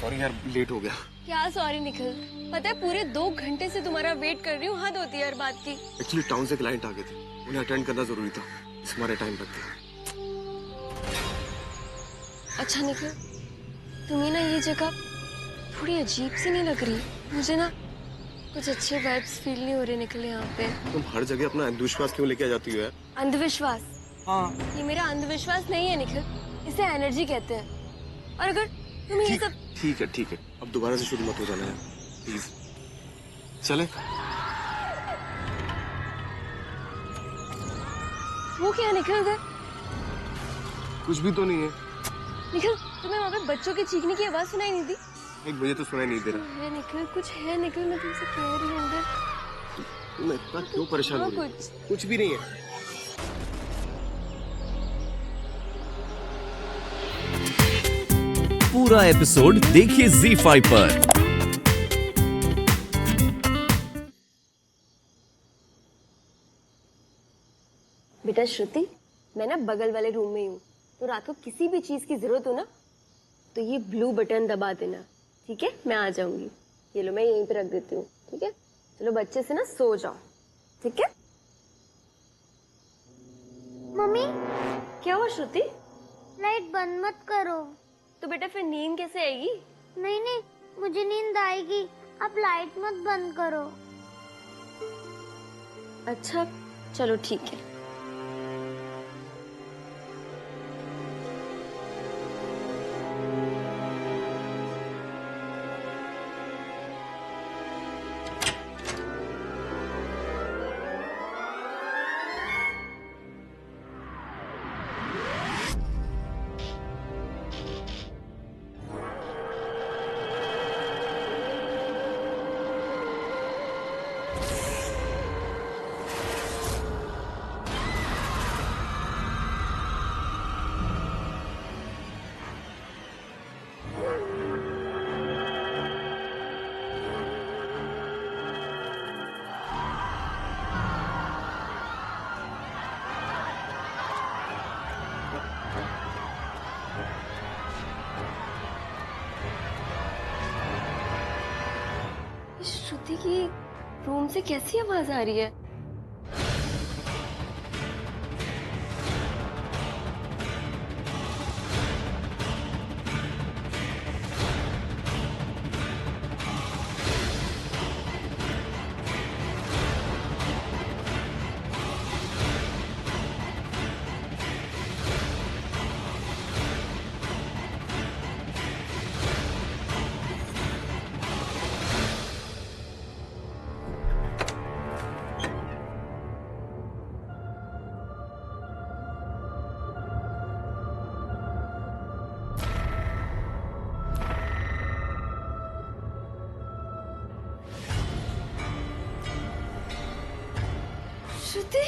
Sorry यार, late हो गया। क्या सॉरी निखिल, पता है पूरे 2 घंटे से तुम्हारा वेट कर रही हूँ, हद होती है हर बात की। एक्चुअली टाउन से क्लाइंट आ गए थे, उन्हें अटेंड करना जरूरी था, इस हमारे टाइम लग गया। अच्छा निखिल, तुम्हें ना ये जगह थोड़ी अजीब सी नहीं लग रही? मुझे ना कुछ अच्छे वाइब्स फील नहीं हो रहे निखिल यहाँ पे। तुम हर जगह अपना अंधविश्वास क्यों लेके आ जाती हो यार? अंधविश्वास? हाँ। ये मेरा अंधविश्वास नहीं है निखिल, इसे एनर्जी कहते हैं। और अगर तुम ये सब ठीक है, अब दोबारा से शुरू मत हो जाना यार, प्लीज। चले? वो क्या निखिल उधर? कुछ भी तो नहीं है। निखिल, तुम्हें वहाँ पे बच्चों के चीखने की आवाज सुनाई नहीं दी? एक मुझे तो सुनाई नहीं दे रहा। है निखिल, कुछ है निखिल, मैं तुमसे कह रही हूँ अंदर। तुम इतना क्यों परेशान हो रही हो? कुछ भी नहीं है। पूरा एपिसोड देखिए ZEE5 पर। बेटा श्रुति, मैं ना बगल वाले रूम में ही हूँ, तो रात को किसी भी चीज की जरूरत हो ना तो ये ब्लू बटन दबा देना, ठीक है? मैं आ जाऊंगी। ये लो, मैं यहीं पे रख देती हूँ, ठीक है? चलो बच्चे से ना सो जाओ, ठीक है? मम्मी, क्या हुआ श्रुति? लाइट बंद मत करो। तो बेटा फिर नींद कैसे आएगी? नहीं नहीं, मुझे नींद आएगी, आप लाइट मत बंद करो। अच्छा चलो ठीक है। श्रुति की रूम से कैसी आवाज आ रही है? श्रुति,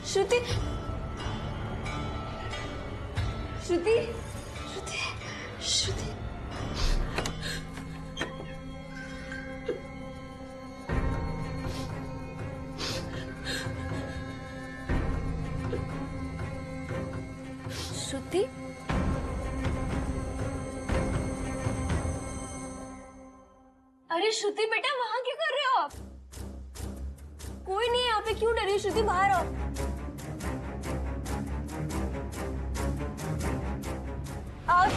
श्रुति, श्रुति, श्रुति, श्रुति। श्रुति, अरे श्रुति बेटा, वहां क्या कर रहे हो आप? कोई नहीं है यहाँ पे, क्यों डरी? श्रुति बाहर आओ। आप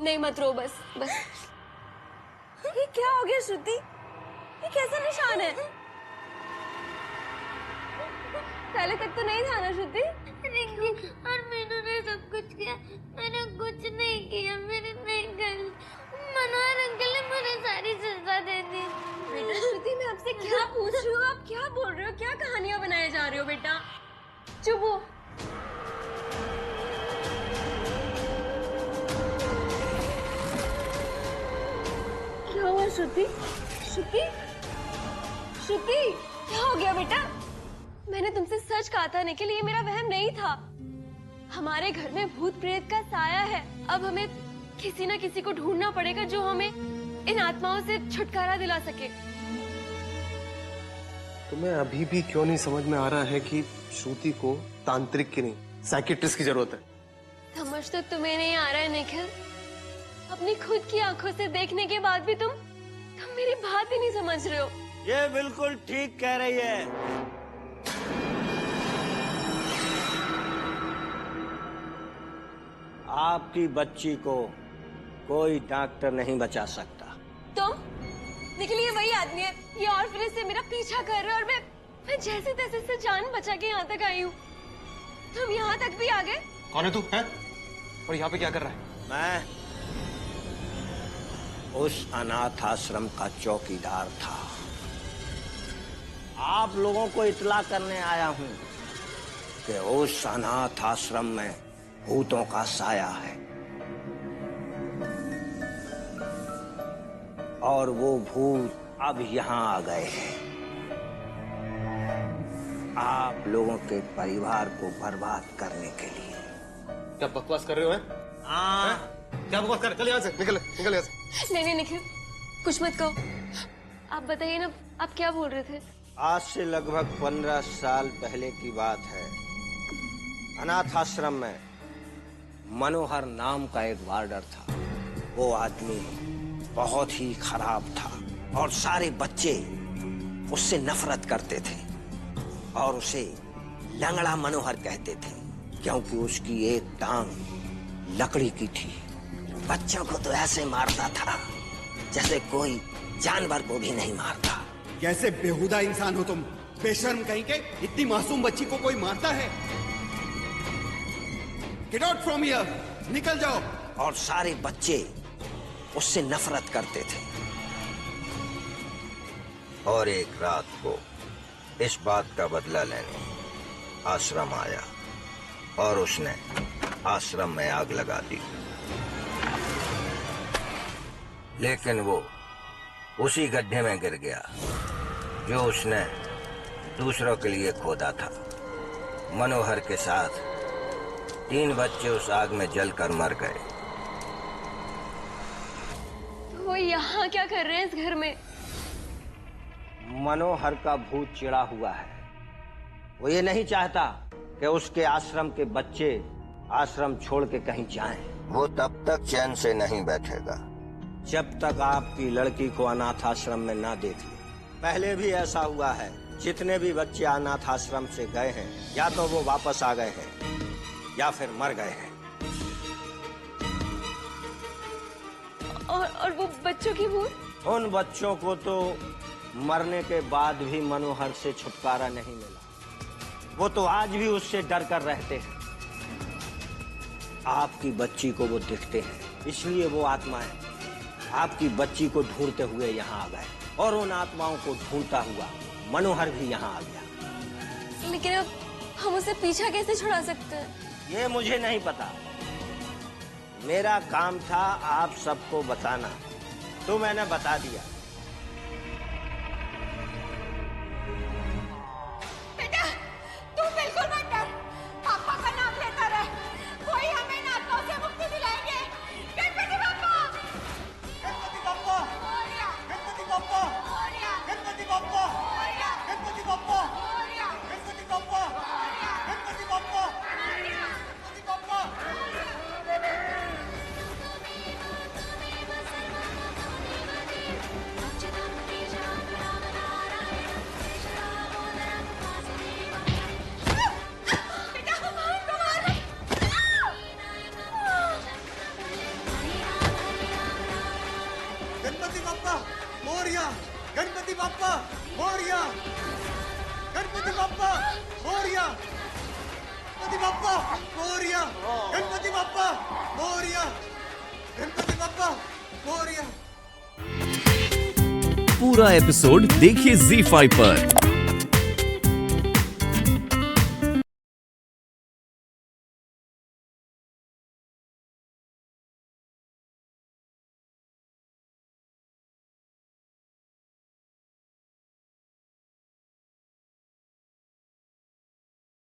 नहीं मत रो, बस बस। ये क्या हो गया श्रुति? ये कैसा निशान है? पहले तक तो नहीं था ना श्रुति? रिंकी और मीनू ने सब कुछ किया, मैंने कुछ नहीं किया। मेरे नहीं गल मनोहर अंकल ने मुझे सारी सजा दे दी। बेटा श्रुति, मैं आपसे क्या पूछ रही हूँ, आप क्या बोल रहे हो? क्या कहानियां बनाए जा रहे हो बेटा? चुप हो। क्या हुआ श्रुति? श्रुति, श्रुति, क्या हो गया बेटा? मैंने तुमसे सच कहा था निखिल, ये मेरा वहम नहीं था। हमारे घर में भूत प्रेत का साया है। अब हमें किसी ना किसी को ढूंढना पड़ेगा जो हमें इन आत्माओं से छुटकारा दिला सके। तुम्हें अभी भी क्यों नहीं समझ में आ रहा है कि श्रुति को तांत्रिक की नहीं साइकियाट्रिस्ट की जरूरत है? समझ तो तुम्हें नहीं आ रहा है निखिल। अपनी खुद की आंखों से देखने के बाद भी तुम मेरी बात ही नहीं समझ रहे हो। ये बिल्कुल ठीक कह रही है। आपकी बच्ची को कोई डॉक्टर नहीं बचा सकता। तुम निखिल, ये वही आदमी है, ये ऑर्फनेज से मेरा पीछा कर रहा है और मैं जैसे तैसे से जान बचा के यहाँ तक आई हूँ। तुम यहाँ तक भी आ गए? कौन है तू है? और यहाँ पे क्या कर रहा है? मैं उस अनाथ आश्रम का चौकीदार था। आप लोगों को इतला करने आया हूँ कि उस अनाथ आश्रम में भूतों का साया है और वो भूत अब यहाँ आ गए हैं आप लोगों के परिवार को बर्बाद करने के लिए। क्या बकवास कर रहे हो? हाँ, क्या बकवास कर? चल यहाँ से, निकल निकल यहाँ से। नहीं निखिल, कुछ मत कहो। आप बताइए ना, आप क्या बोल रहे थे? आज से लगभग 15 साल पहले की बात है। अनाथ आश्रम में मनोहर नाम का एक वार्डर था। वो आदमी बहुत ही खराब था और सारे बच्चे उससे नफरत करते थे और उसे लंगड़ा मनोहर कहते थे क्योंकि उसकी एक टांग लकड़ी की थी। बच्चों को तो ऐसे मारता था जैसे कोई जानवर को भी नहीं मारता। कैसे बेहुदा इंसान हो तुम, बेशर्म कहीं के। इतनी मासूम बच्ची को कोई मारता है? गेट आउट फ्रॉम हियर, निकल जाओ। और सारे बच्चे उससे नफरत करते थे। और एक रात को इस बात का बदला लेने आश्रम आया और उसने आश्रम में आग लगा दी। लेकिन वो उसी गड्ढे में गिर गया जो उसने दूसरों के लिए खोदा था। मनोहर के साथ 3 बच्चे उस आग में जलकर मर गए। वो यहाँ क्या कर रहे हैं इस घर में? मनोहर का भूत चिढ़ा हुआ है। वो ये नहीं चाहता कि उसके आश्रम के बच्चे आश्रम छोड़ के कहीं जाएं। वो तब तक चैन से नहीं बैठेगा जब तक आपकी लड़की को अनाथ आश्रम में ना देख ले। पहले भी ऐसा हुआ है, जितने भी बच्चे अनाथ आश्रम से गए हैं या तो वो वापस आ गए हैं या फिर मर गए हैं। और वो बच्चों की भूत? उन बच्चों को तो मरने के बाद भी मनोहर से छुटकारा नहीं मिला। वो तो आज भी उससे डर कर रहते हैं। आपकी बच्ची को वो देखते हैं, इसलिए वो आत्माएं आपकी बच्ची को ढूंढते हुए यहाँ आ गए और उन आत्माओं को ढूंढता हुआ मनोहर भी यहाँ आ गया। लेकिन अब हम उसे पीछा कैसे छुड़ा सकते हैं? ये मुझे नहीं पता। मेरा काम था आप सबको बताना, तो मैंने बता दिया। बेटा, तू बिल्कुल मत डर। पापा का नाम लेता रहे, कोई हमें इन आत्माओं से मुक्ति दिलाएंगे। गणपति बाप्पा, गणपति बाप्पा, गणपति बाप्पा, गणपति बाप्पा, गणपति बाप्पा, गणपति बाप्पा, गणपति बाप्पा, गणपति बाप्पा। गणपति बाप्पा मोरया, गणपति बाप्पा मोरया, गणपति बाप्पा मोरया, गणपति बाप्पा मोरया, गणपति बाप्पा मोरया, गणपति बाप्पा मोरया। पूरा एपिसोड देखिए ZEE5 पर।